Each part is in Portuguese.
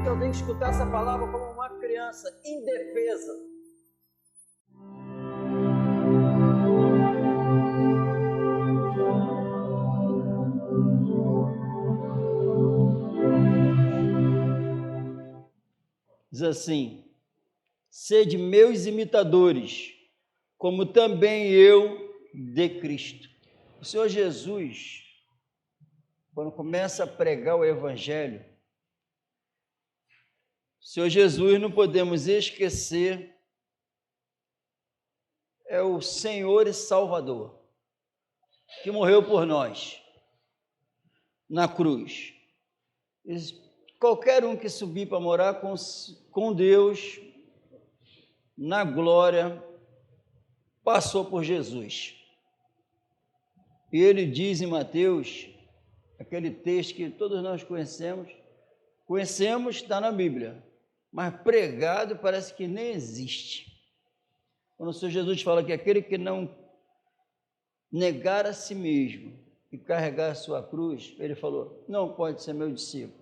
que eu tenho que escutar essa palavra como uma criança indefesa. Diz assim: sede meus imitadores, como também eu de Cristo. O Senhor Jesus, quando começa a pregar o Evangelho, o Senhor Jesus, não podemos esquecer, é o Senhor e Salvador, que morreu por nós, na cruz. Qualquer um que subir para morar com Deus, na glória, passou por Jesus. E ele diz em Mateus, aquele texto que todos nós conhecemos, está na Bíblia, mas pregado parece que nem existe. Quando o Senhor Jesus fala que aquele que não negar a si mesmo e carregar a sua cruz, ele falou, não pode ser meu discípulo.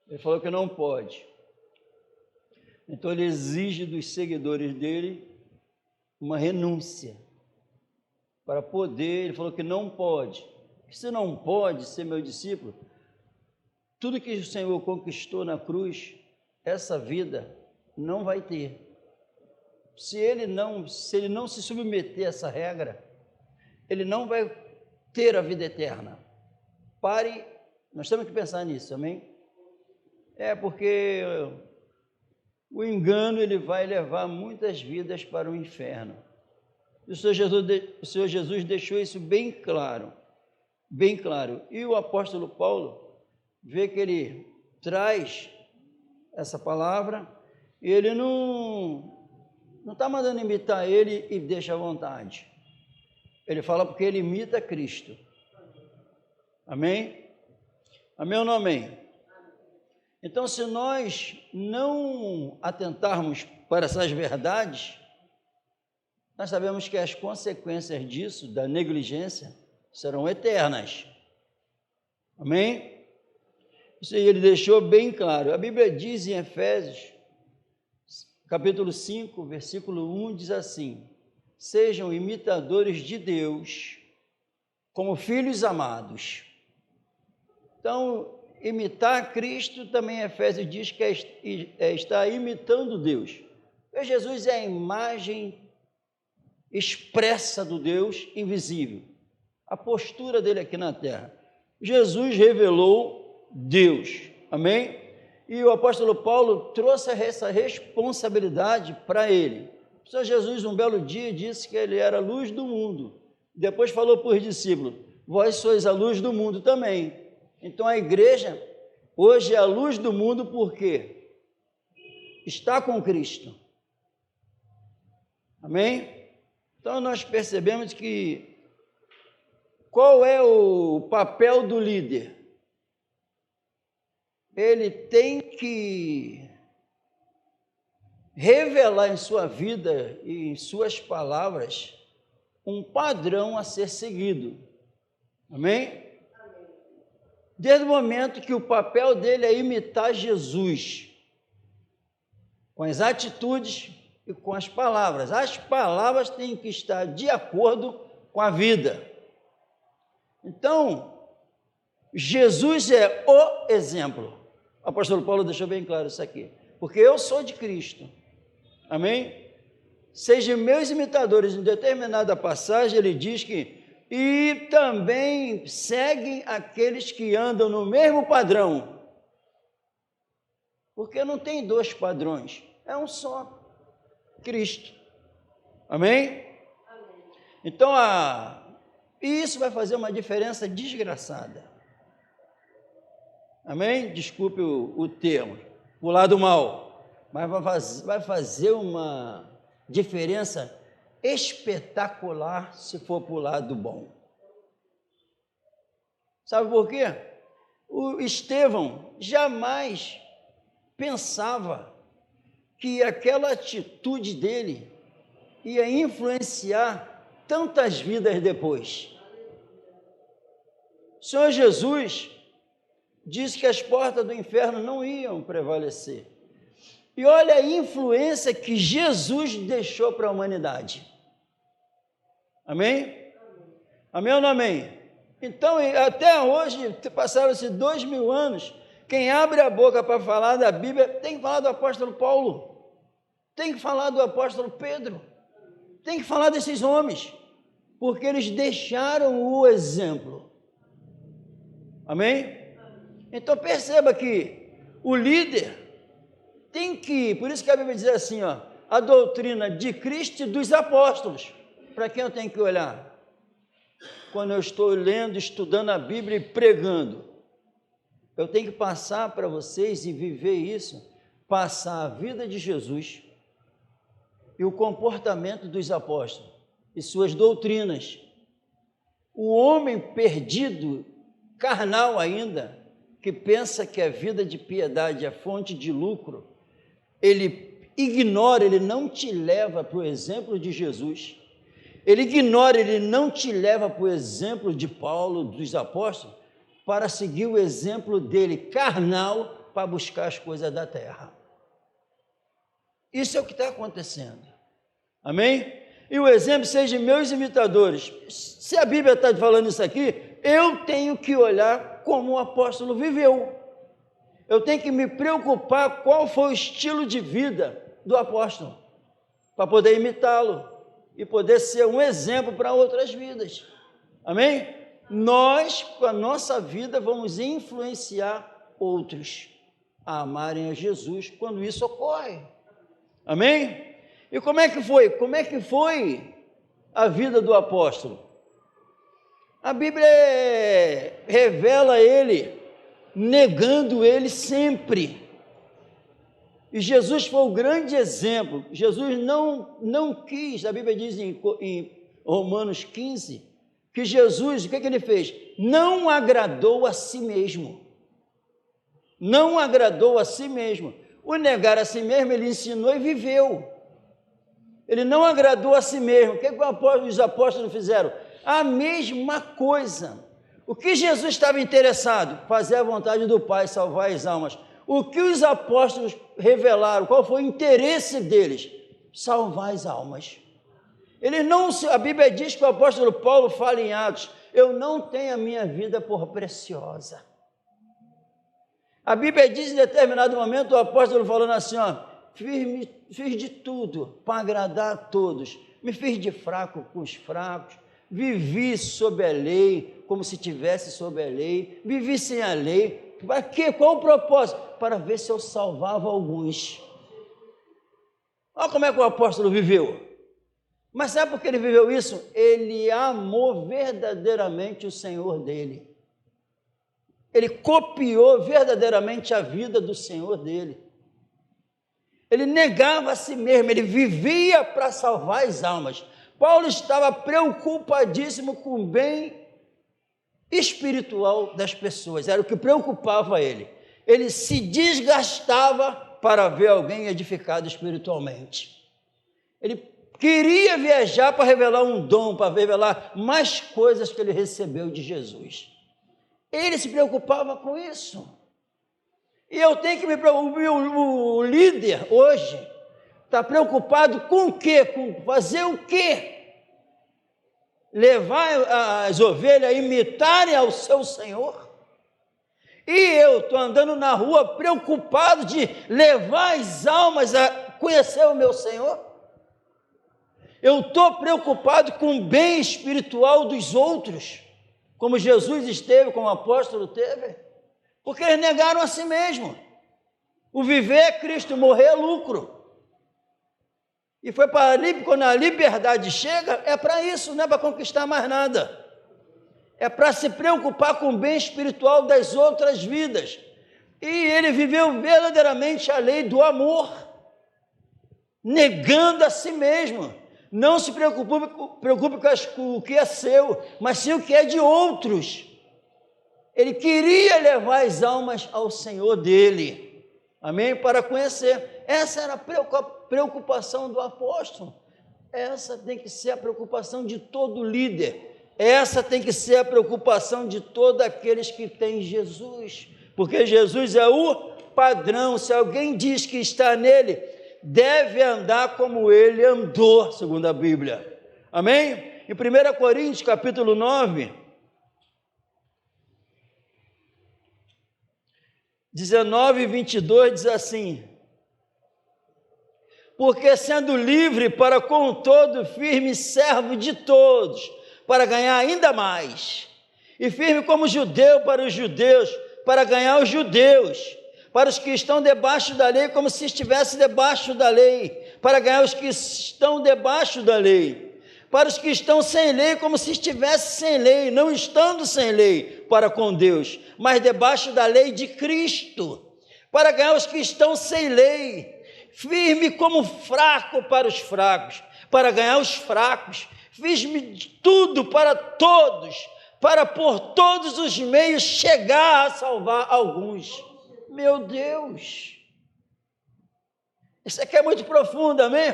Ele falou que não pode. Então ele exige dos seguidores dele uma renúncia para poder, ele falou que não pode. Se não pode ser meu discípulo, tudo que o Senhor conquistou na cruz, essa vida não vai ter. Se ele não se submeter a essa regra, ele não vai ter a vida eterna. Nós temos que pensar nisso, amém? Porque o engano ele vai levar muitas vidas para o inferno. E o Senhor Jesus deixou isso bem claro, bem claro. E o apóstolo Paulo vê que ele traz essa palavra, e ele não está mandando imitar ele e deixa à vontade. Ele fala porque ele imita Cristo. Amém? Amém ou não amém? Então, se nós não atentarmos para essas verdades, nós sabemos que as consequências disso, da negligência, serão eternas. Amém? Isso aí ele deixou bem claro. A Bíblia diz em Efésios, capítulo 5, versículo 1, diz assim: sejam imitadores de Deus, como filhos amados. Então, imitar Cristo, também Efésios diz que está imitando Deus. E Jesus é a imagem expressa do Deus invisível, a postura dele aqui na terra. Jesus revelou Deus, amém? E o apóstolo Paulo trouxe essa responsabilidade para ele. O Senhor Jesus, um belo dia, disse que ele era a luz do mundo. Depois falou para os discípulos: vós sois a luz do mundo também. Então a igreja hoje é a luz do mundo porque está com Cristo. Amém? Então nós percebemos que qual é o papel do líder? Ele tem que revelar em sua vida e em suas palavras um padrão a ser seguido. Amém? Desde o momento que o papel dele é imitar Jesus, com as atitudes e com as palavras. As palavras têm que estar de acordo com a vida. Então, Jesus é o exemplo. O apóstolo Paulo deixou bem claro isso aqui. Porque eu sou de Cristo. Amém? Sejam meus imitadores. Em determinada passagem ele diz que e também seguem aqueles que andam no mesmo padrão. Porque não tem dois padrões, é um só, Cristo. Amém? Amém. Então, isso vai fazer uma diferença desgraçada. Amém? Desculpe o termo, o lado mal, mas vai fazer uma diferença espetacular se for para o lado bom. Sabe por quê? O Estevão jamais pensava que aquela atitude dele ia influenciar tantas vidas depois. O Senhor Jesus, disse que as portas do inferno não iam prevalecer. E olha a influência que Jesus deixou para a humanidade. Amém? Amém ou não amém? Então, até hoje, passaram-se 2000 anos, quem abre a boca para falar da Bíblia tem que falar do apóstolo Paulo, tem que falar do apóstolo Pedro, tem que falar desses homens, porque eles deixaram o exemplo. Amém? Então perceba que o líder tem que, por isso que a Bíblia diz assim, ó, a doutrina de Cristo e dos apóstolos. Para quem eu tenho que olhar? Quando eu estou lendo, estudando a Bíblia e pregando, eu tenho que passar para vocês e viver isso, passar a vida de Jesus e o comportamento dos apóstolos e suas doutrinas. O homem perdido, carnal ainda, que pensa que a vida de piedade é fonte de lucro, ele ignora, ele não te leva para o exemplo de Jesus, ele ignora, ele não te leva para o exemplo de Paulo, dos apóstolos, para seguir o exemplo dele, carnal, para buscar as coisas da terra. Isso é o que está acontecendo. Amém? E o exemplo, sejam meus imitadores. Se a Bíblia está falando isso aqui, eu tenho que olhar como o apóstolo viveu. Eu tenho que me preocupar qual foi o estilo de vida do apóstolo, para poder imitá-lo e poder ser um exemplo para outras vidas. Amém? Nós, com a nossa vida, vamos influenciar outros a amarem a Jesus quando isso ocorre. Amém? E como é que foi? Como é que foi a vida do apóstolo? A Bíblia revela ele, negando ele sempre. E Jesus foi o grande exemplo. Jesus não quis, a Bíblia diz em Romanos 15, que Jesus, o que ele fez? Não agradou a si mesmo. Não agradou a si mesmo. O negar a si mesmo, ele ensinou e viveu. Ele não agradou a si mesmo. O que os apóstolos fizeram? A mesma coisa. O que Jesus estava interessado? Fazer a vontade do Pai, salvar as almas. O que os apóstolos revelaram? Qual foi o interesse deles? Salvar as almas. A Bíblia diz que o apóstolo Paulo fala em Atos, eu não tenho a minha vida por preciosa. A Bíblia diz em determinado momento, o apóstolo falando assim, ó, fiz de tudo para agradar a todos, me fiz de fraco com os fracos, vivi sob a lei, como se estivesse sob a lei, vivi sem a lei. Para quê? Qual o propósito? Para ver se eu salvava alguns. Olha como é que o apóstolo viveu. Mas sabe por que ele viveu isso? Ele amou verdadeiramente o Senhor dele. Ele copiou verdadeiramente a vida do Senhor dele. Ele negava a si mesmo, ele vivia para salvar as almas. Paulo estava preocupadíssimo com o bem espiritual das pessoas, era o que preocupava ele. Ele se desgastava para ver alguém edificado espiritualmente. Ele queria viajar para revelar um dom, para revelar mais coisas que ele recebeu de Jesus. Ele se preocupava com isso. E eu tenho que me preocupar, o líder hoje está preocupado com o quê? Com fazer o quê? Levar as ovelhas a imitarem ao seu Senhor. E eu estou andando na rua preocupado de levar as almas a conhecer o meu Senhor. Eu estou preocupado com o bem espiritual dos outros, como Jesus esteve, como o apóstolo teve, porque eles negaram a si mesmo. O viver é Cristo, morrer é lucro. E foi para quando a liberdade chega, é para isso, não é para conquistar mais nada. É para se preocupar com o bem espiritual das outras vidas. E ele viveu verdadeiramente a lei do amor, negando a si mesmo. Não se preocupe com o que é seu, mas sim o que é de outros. Ele queria levar as almas ao Senhor dele. Amém? Para conhecer. Essa era a preocupação do apóstolo. Essa tem que ser a preocupação de todo líder. Essa tem que ser a preocupação de todos aqueles que têm Jesus. porque Jesus é o padrão. Se alguém diz que está nele, deve andar como ele andou, segundo a Bíblia. Amém? Em 1 Coríntios, capítulo 9, 19 e 22, diz assim: porque sendo livre para com todo, firme servo de todos, para ganhar ainda mais, e firme como judeu para os judeus, para ganhar os judeus, para os que estão debaixo da lei, como se estivesse debaixo da lei, para ganhar os que estão debaixo da lei, para os que estão sem lei, como se estivesse sem lei, não estando sem lei para com Deus, mas debaixo da lei de Cristo, para ganhar os que estão sem lei, firme como fraco para os fracos, para ganhar os fracos, fiz-me de tudo para todos, para por todos os meios chegar a salvar alguns. Meu Deus, isso aqui é muito profundo, amém?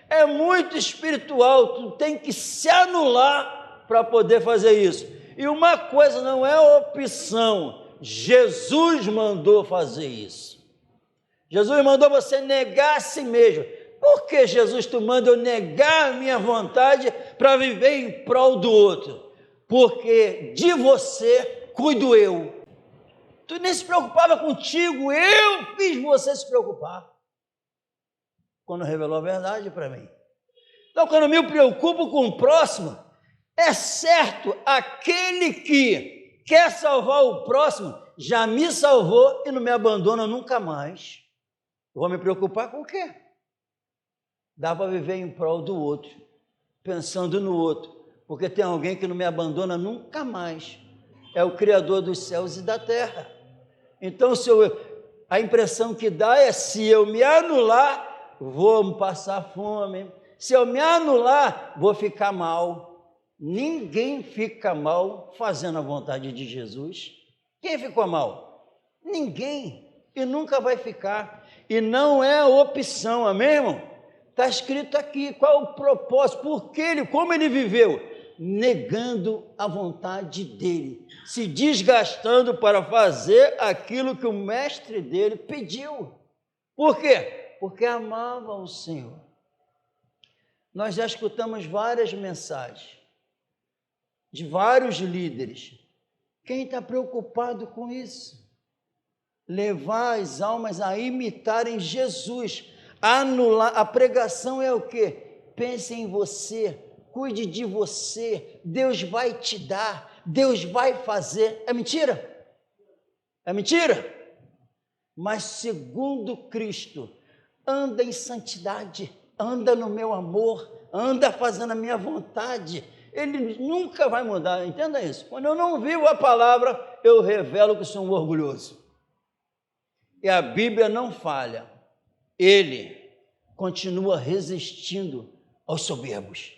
É muito espiritual, tu tem que se anular para poder fazer isso. E uma coisa não é opção, Jesus mandou fazer isso. Jesus mandou você negar a si mesmo. Por que, Jesus, tu manda eu negar a minha vontade para viver em prol do outro? Porque de você cuido eu. Tu nem se preocupava contigo, eu fiz você se preocupar. Quando revelou a verdade para mim. Então, quando eu me preocupo com o próximo, é certo, aquele que quer salvar o próximo, já me salvou e não me abandona nunca mais. Eu vou me preocupar com o quê? Dá para viver em prol do outro, pensando no outro, porque tem alguém que não me abandona nunca mais. É o Criador dos céus e da terra. Então, a impressão que dá é, se eu me anular, vou passar fome. Se eu me anular, vou ficar mal. Ninguém fica mal fazendo a vontade de Jesus. Quem ficou mal? Ninguém. E nunca vai ficar. E não é opção, amém, irmão? Está escrito aqui, qual é o propósito, porque ele, como ele viveu? Negando a vontade dele, se desgastando para fazer aquilo que o mestre dele pediu. Por quê? Porque amava o Senhor. Nós já escutamos várias mensagens de vários líderes. Quem está preocupado com isso? Levar as almas a imitarem Jesus. Anular, a pregação é o quê? Pense em você, cuide de você, Deus vai te dar, Deus vai fazer. É mentira? É mentira? Mas segundo Cristo, anda em santidade, anda no meu amor, anda fazendo a minha vontade, ele nunca vai mudar, entenda isso. Quando eu não vivo a palavra, eu revelo que sou um orgulhoso. E a Bíblia não falha, ele continua resistindo aos soberbos,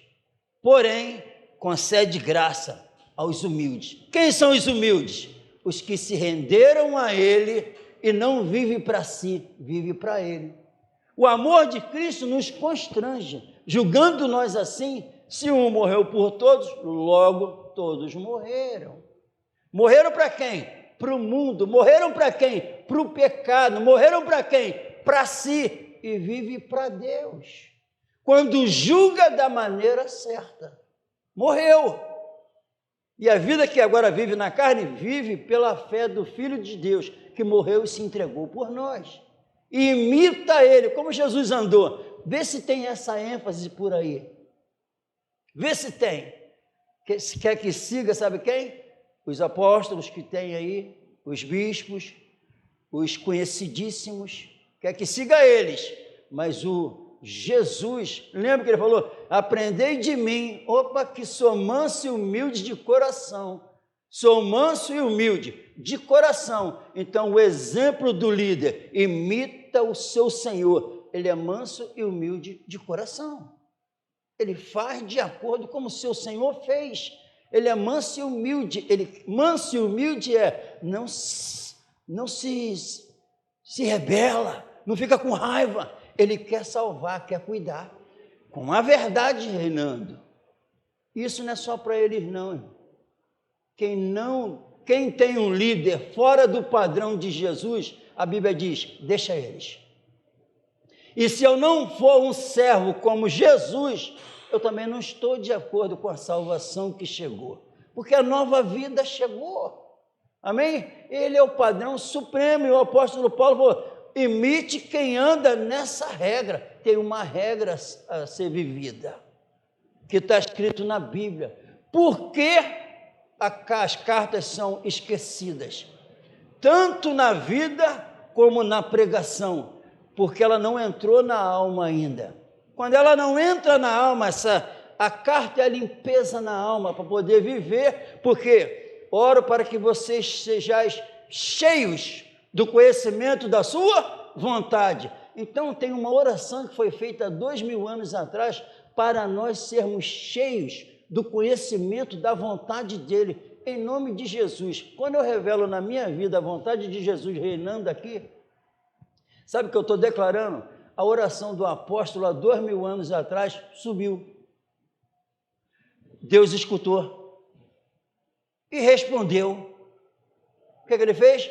porém concede graça aos humildes. Quem são os humildes? Os que se renderam a ele e não vivem para si, vivem para ele. O amor de Cristo nos constrange, julgando nós assim, se um morreu por todos, logo todos morreram. Morreram para quem? Para o mundo. Morreram para quem? Para o pecado. Morreram para quem? Para si. E vive para Deus. Quando julga da maneira certa. Morreu. E a vida que agora vive na carne, vive pela fé do Filho de Deus, que morreu e se entregou por nós. E imita ele, como Jesus andou. Vê se tem essa ênfase por aí. Vê se tem. Quer que siga, sabe quem? Os apóstolos que tem aí, os bispos, os conhecidíssimos, quer que siga eles, mas o Jesus, lembra que ele falou, aprendei de mim, opa, que sou manso e humilde de coração, sou manso e humilde de coração. Então o exemplo do líder, imita o seu Senhor, ele é manso e humilde de coração, ele faz de acordo como o seu Senhor fez. Ele é manso e humilde. Manso e humilde é não se rebela, não fica com raiva. Ele quer salvar, quer cuidar, com a verdade Reinando. Isso não é só para eles não. Quem quem tem um líder fora do padrão de Jesus, a Bíblia diz, deixa eles. E se eu não for um servo como Jesus, eu também não estou de acordo com a salvação que chegou, porque a nova vida chegou, amém? Ele é o padrão supremo, e o apóstolo Paulo falou, imite quem anda nessa regra, tem uma regra a ser vivida, que está escrito na Bíblia. Por que as cartas são esquecidas? Tanto na vida como na pregação, porque ela não entrou na alma ainda. Quando ela não entra na alma, a carta é a limpeza na alma, para poder viver, porque oro para que vocês sejais cheios do conhecimento da sua vontade. Então tem uma oração que foi feita há 2000 anos atrás, para nós sermos cheios do conhecimento da vontade dele, em nome de Jesus. Quando eu revelo na minha vida a vontade de Jesus reinando aqui, sabe o que eu estou declarando? A oração do apóstolo há 2000 anos atrás subiu. Deus escutou e respondeu. O que ele fez?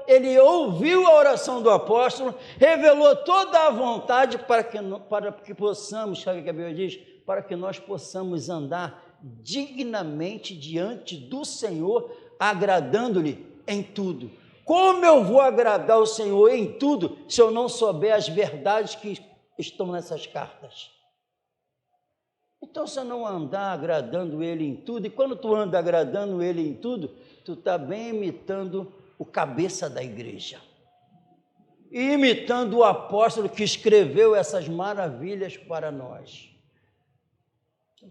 Ele ouviu a oração do apóstolo, revelou toda a vontade para que possamos, sabe o que a Bíblia diz? Para que nós possamos andar dignamente diante do Senhor, agradando-lhe em tudo. Como eu vou agradar o Senhor em tudo, se eu não souber as verdades que estão nessas cartas? Então, se eu não andar agradando Ele em tudo, e quando tu anda agradando Ele em tudo, tu está bem imitando o cabeça da igreja, e imitando o apóstolo que escreveu essas maravilhas para nós.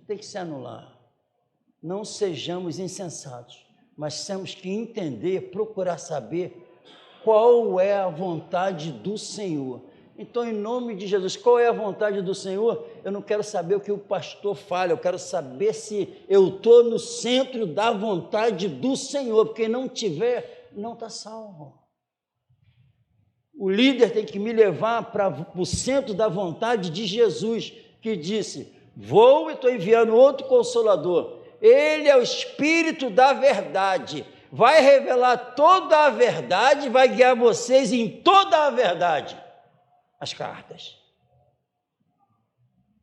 Tem que se anular. Não sejamos insensatos, mas temos que entender, procurar saber qual é a vontade do Senhor. Então, em nome de Jesus, qual é a vontade do Senhor? Eu não quero saber o que o pastor fala, eu quero saber se eu estou no centro da vontade do Senhor, porque não tiver, não está salvo. O líder tem que me levar para o centro da vontade de Jesus, que disse, vou e estou enviando outro Consolador. Ele é o Espírito da verdade, vai revelar toda a verdade, vai guiar vocês em toda a verdade. As cartas,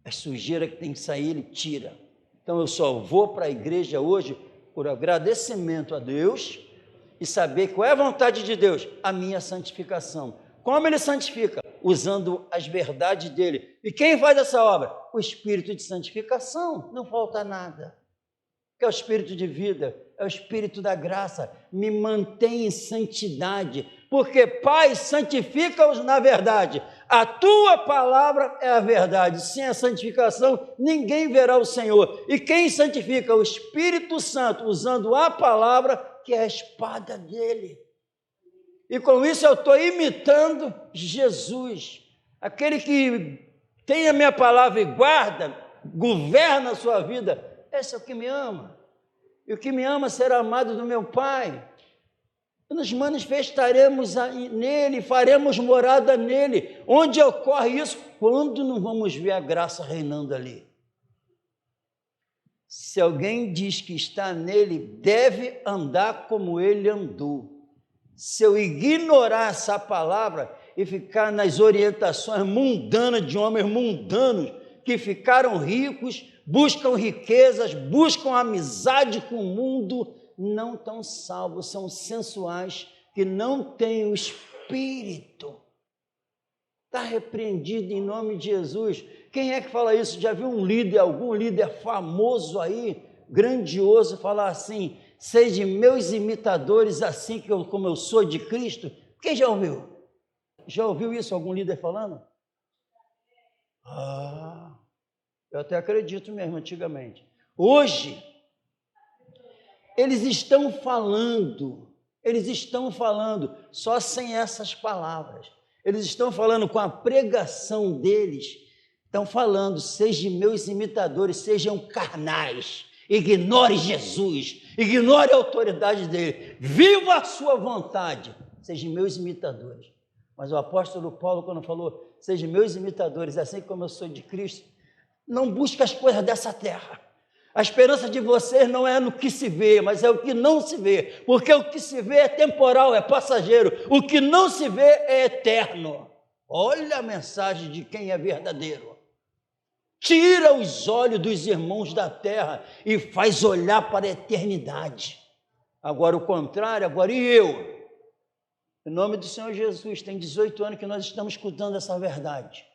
a sujeira que tem que sair, ele tira. Então eu só vou para a igreja hoje por agradecimento a Deus e saber qual é a vontade de Deus, a minha santificação. Como ele santifica? Usando as verdades dele. E quem faz essa obra? O Espírito de santificação, não falta nada. Que é o Espírito de vida, é o Espírito da graça, me mantém em santidade, porque Pai, santifica-os na verdade, a tua palavra é a verdade, sem a santificação ninguém verá o Senhor, e quem santifica? O Espírito Santo, usando a palavra que é a espada dele, e com isso eu estou imitando Jesus, aquele que tem a minha palavra e guarda, governa a sua vida. Esse é o que me ama, e o que me ama será amado do meu Pai. Nos manifestaremos nele, faremos morada nele. Onde ocorre isso? Quando não vamos ver a graça reinando ali? Se alguém diz que está nele, deve andar como ele andou. Se eu ignorar essa palavra e ficar nas orientações mundanas de homens mundanos que ficaram ricos, buscam riquezas, buscam amizade com o mundo, não estão salvos, são sensuais, que não têm o Espírito. Está repreendido em nome de Jesus. Quem é que fala isso? Já viu um líder, algum líder famoso aí, grandioso, falar assim, sejam meus imitadores assim como eu sou de Cristo? Quem já ouviu? Já ouviu isso, algum líder falando? Eu até acredito mesmo, antigamente. Hoje, eles estão falando, só sem essas palavras. Eles estão falando com a pregação deles, estão falando, sejam meus imitadores, sejam carnais, ignore Jesus, ignore a autoridade dele, viva a sua vontade, sejam meus imitadores. Mas o apóstolo Paulo, quando falou, sejam meus imitadores, assim como eu sou de Cristo, não busca as coisas dessa terra, A esperança de vocês não é no que se vê, mas é o que não se vê. Porque o que se vê é temporal, é passageiro. O que não se vê é eterno. Olha a mensagem de quem é verdadeiro. Tira os olhos dos irmãos da terra e faz olhar para a eternidade. Agora o contrário, agora e eu? Em nome do Senhor Jesus, tem 18 anos que nós estamos escutando essa verdade.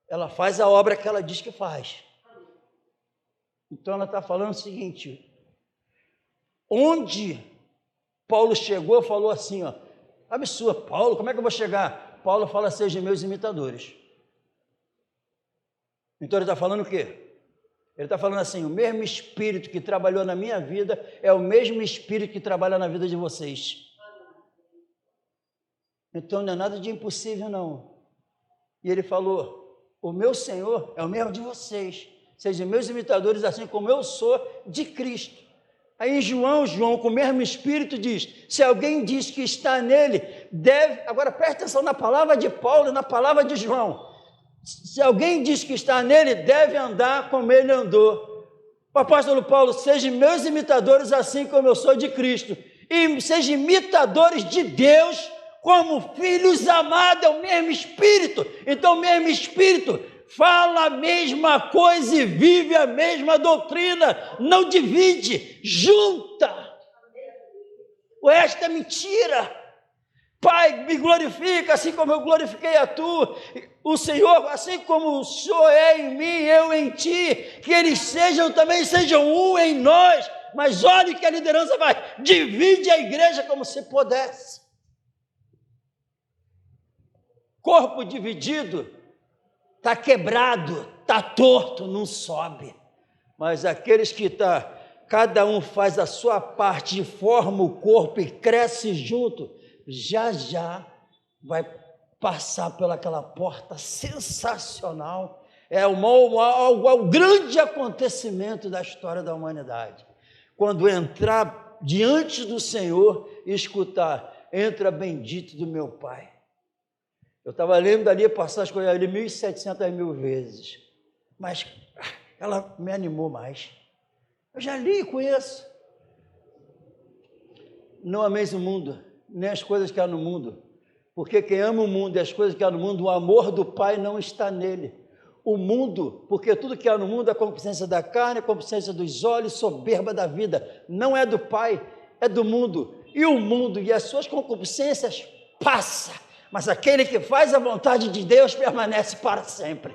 Ela faz a obra que ela diz que faz. Então ela está falando o seguinte, onde Paulo chegou, falou assim, ó, absurdo, Paulo, como é que eu vou chegar? Paulo fala, sejam meus imitadores. Então ele está falando o quê? Ele está falando assim, o mesmo Espírito que trabalhou na minha vida é o mesmo Espírito que trabalha na vida de vocês. Então não é nada de impossível não. E ele falou, o meu Senhor é o mesmo de vocês. Sejam meus imitadores assim como eu sou de Cristo. Aí em João, com o mesmo Espírito diz, se alguém diz que está nele, deve... Agora preste atenção na palavra de Paulo e na palavra de João. Se alguém diz que está nele, deve andar como ele andou. O apóstolo Paulo, sejam meus imitadores assim como eu sou de Cristo. E sejam imitadores de Deus como filhos amados, é o mesmo Espírito. Então o mesmo Espírito fala a mesma coisa e vive a mesma doutrina, não divide, junta. Esta é mentira. Pai, me glorifica, assim como eu glorifiquei a tu. O Senhor, assim como o Senhor é em mim, eu em ti, que eles também sejam um em nós. Mas olhe que a liderança vai, divide a igreja como se pudesse. Corpo dividido, está quebrado, está torto, não sobe. Mas aqueles que cada um faz a sua parte e forma o corpo e cresce junto, já vai passar pelaquela porta sensacional. É o grande acontecimento da história da humanidade. Quando entrar diante do Senhor e escutar, entra bendito do meu Pai. Eu estava lendo dali, passar as coisas ali 1.700 vezes, mas ela me animou mais. Eu já li e conheço. Não ameis o mundo, nem as coisas que há no mundo, porque quem ama o mundo e as coisas que há no mundo, o amor do Pai não está nele. O mundo, porque tudo que há no mundo é concupiscência da carne, concupiscência dos olhos, soberba da vida, não é do Pai, é do mundo. E o mundo e as suas concupiscências passa, mas aquele que faz a vontade de Deus permanece para sempre.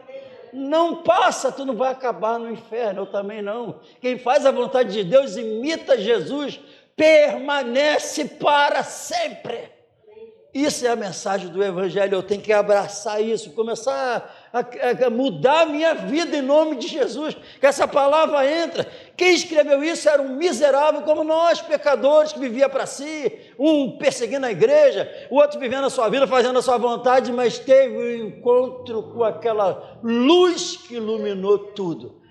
Não passa, tu não vai acabar no inferno, eu também não. Quem faz a vontade de Deus imita Jesus, permanece para sempre. Isso é a mensagem do Evangelho, eu tenho que abraçar isso, começar a mudar a minha vida em nome de Jesus, que essa palavra entra. Quem escreveu isso era um miserável como nós, pecadores, que vivia para si, um perseguindo a igreja, o outro vivendo a sua vida, fazendo a sua vontade, mas teve um encontro com aquela luz que iluminou tudo.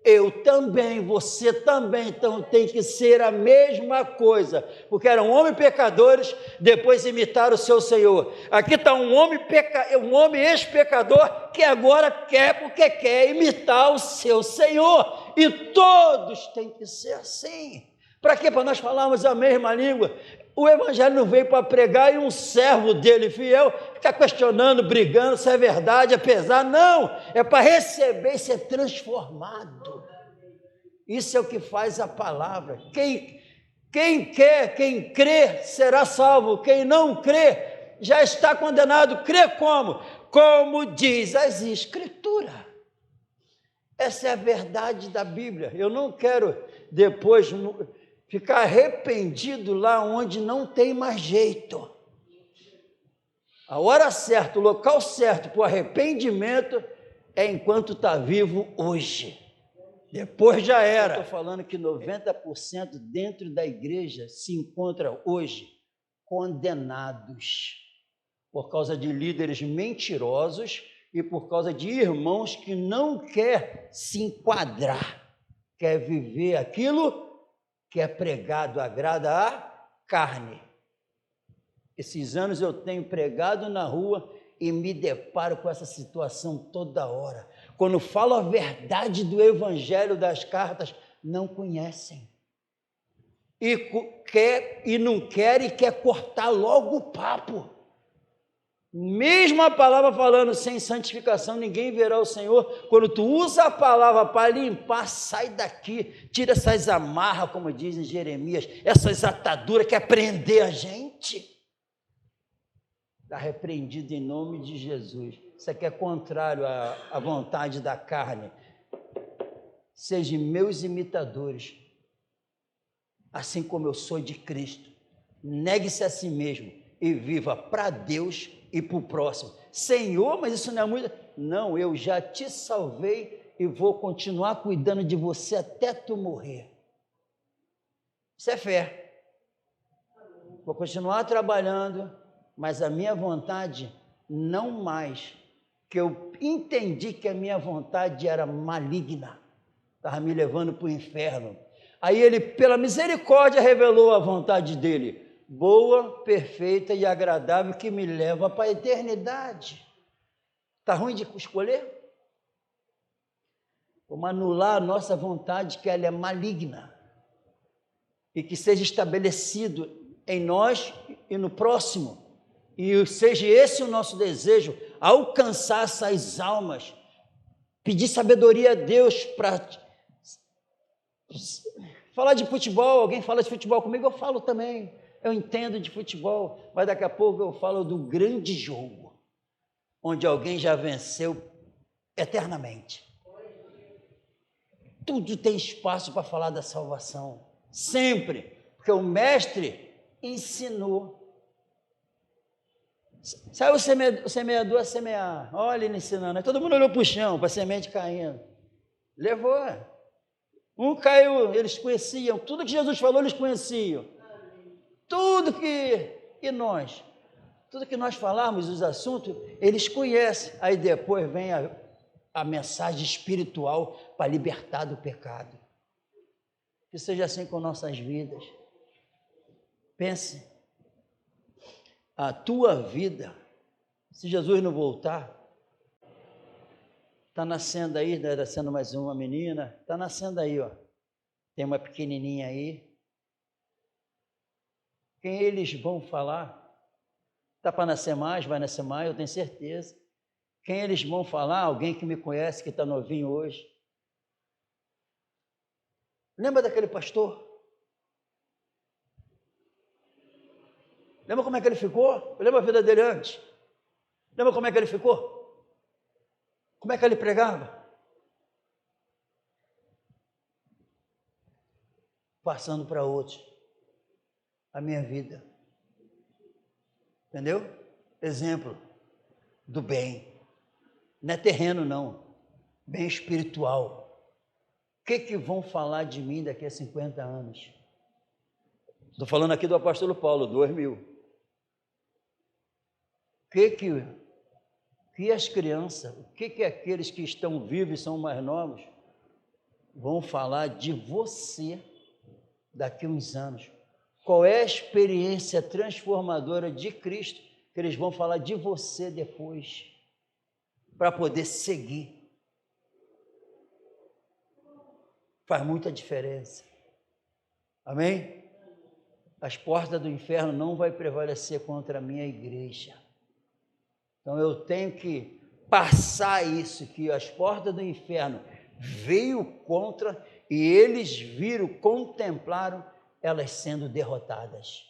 Eu também, você também, então tem que ser a mesma coisa, porque eram homens pecadores, depois imitaram o seu Senhor. Aqui está um homem ex-pecador que agora porque quer imitar o seu Senhor, e todos têm que ser assim. Para quê? Para nós falarmos a mesma língua. O Evangelho não veio para pregar e um servo dele fiel ficar questionando, brigando se é verdade, é pesar. Não, é para receber e ser transformado. Isso é o que faz a palavra. Quem crê, será salvo. Quem não crê, já está condenado. Crê como? Como diz as Escrituras. Essa é a verdade da Bíblia. Eu não quero depois ficar arrependido lá onde não tem mais jeito. A hora certa, o local certo para o arrependimento é enquanto está vivo hoje. Depois já era. Estou falando que 90% dentro da igreja se encontra hoje condenados por causa de líderes mentirosos e por causa de irmãos que não quer se enquadrar, quer viver aquilo que é pregado, agrada a carne. Esses anos eu tenho pregado na rua e me deparo com essa situação toda hora. quando falam a verdade do evangelho das cartas, não conhecem. E não quer e quer cortar logo o papo. Mesmo a palavra falando sem santificação, ninguém verá o Senhor. Quando tu usa a palavra para limpar, sai daqui, tira essas amarras, como diz em Jeremias, essas ataduras que é prender a gente. Está repreendido em nome de Jesus. Isso aqui é contrário à vontade da carne. Sejam meus imitadores, assim como eu sou de Cristo. Negue-se a si mesmo e viva para Deus e para o próximo. Senhor, mas isso não é muito... Não, eu já te salvei e vou continuar cuidando de você até tu morrer. Isso é fé. Vou continuar trabalhando, mas a minha vontade não mais, que eu entendi que a minha vontade era maligna, estava me levando para o inferno. Aí ele, pela misericórdia, revelou a vontade dele, boa, perfeita e agradável, que me leva para a eternidade. Está ruim de escolher? Vamos anular a nossa vontade, que ela é maligna, e que seja estabelecido em nós e no próximo, e seja esse o nosso desejo, alcançar essas almas, pedir sabedoria a Deus para... Falar de futebol, alguém fala de futebol comigo, eu falo também, eu entendo de futebol, mas daqui a pouco eu falo do grande jogo, onde alguém já venceu eternamente. Tudo tem espaço para falar da salvação, sempre, porque o mestre ensinou. Saiu o semeador a semear, olha ele ensinando, todo mundo olhou para o chão, para a semente caindo, levou. Um caiu, eles conheciam, tudo que Jesus falou eles conheciam, tudo que, e nós, tudo que nós falarmos, os assuntos, eles conhecem, aí depois vem a mensagem espiritual para libertar do pecado. Que seja assim com nossas vidas. Pense, a tua vida, se Jesus não voltar, está nascendo aí, está nascendo mais uma menina, está nascendo aí, ó. Tem uma pequenininha aí. Quem eles vão falar? Está para nascer mais, vai nascer mais, eu tenho certeza. Quem eles vão falar? Alguém que me conhece, que está novinho hoje. Lembra daquele pastor? Lembra como é que ele ficou? Lembra a vida dele antes? Lembra como é que ele ficou? Como é que ele pregava? Passando para outros a minha vida. Entendeu? Exemplo do bem. Não é terreno, não. Bem espiritual. O que vão falar de mim daqui a 50 anos? Estou falando aqui do apóstolo Paulo, 2000. Que as crianças, o que aqueles que estão vivos e são mais novos vão falar de você daqui a uns anos? Qual é a experiência transformadora de Cristo que eles vão falar de você depois, para poder seguir? Faz muita diferença. Amém? As portas do inferno não vão prevalecer contra a minha igreja. Então eu tenho que passar isso, que as portas do inferno veio contra e eles viram, contemplaram elas sendo derrotadas.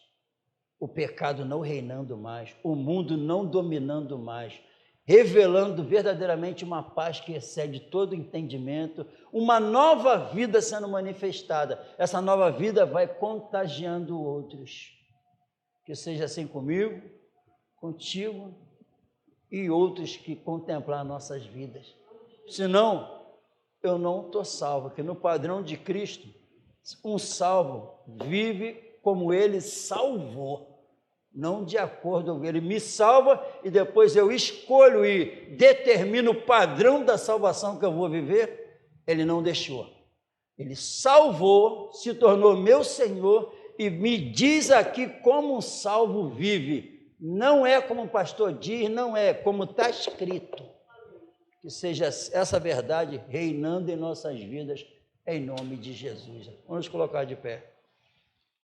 O pecado não reinando mais, o mundo não dominando mais, revelando verdadeiramente uma paz que excede todo entendimento, uma nova vida sendo manifestada. Essa nova vida vai contagiando outros. Que seja assim comigo, contigo, e outros que contemplar nossas vidas. Senão, eu não estou salvo, porque no padrão de Cristo, um salvo vive como ele salvou, não de acordo com ele me salva e depois eu escolho e determino o padrão da salvação que eu vou viver. Ele não deixou. Ele salvou, se tornou meu Senhor e me diz aqui como um salvo vive. Não é como o pastor diz, não é como está escrito. Que que seja essa verdade reinando em nossas vidas, em nome de Jesus. Vamos nos colocar de pé.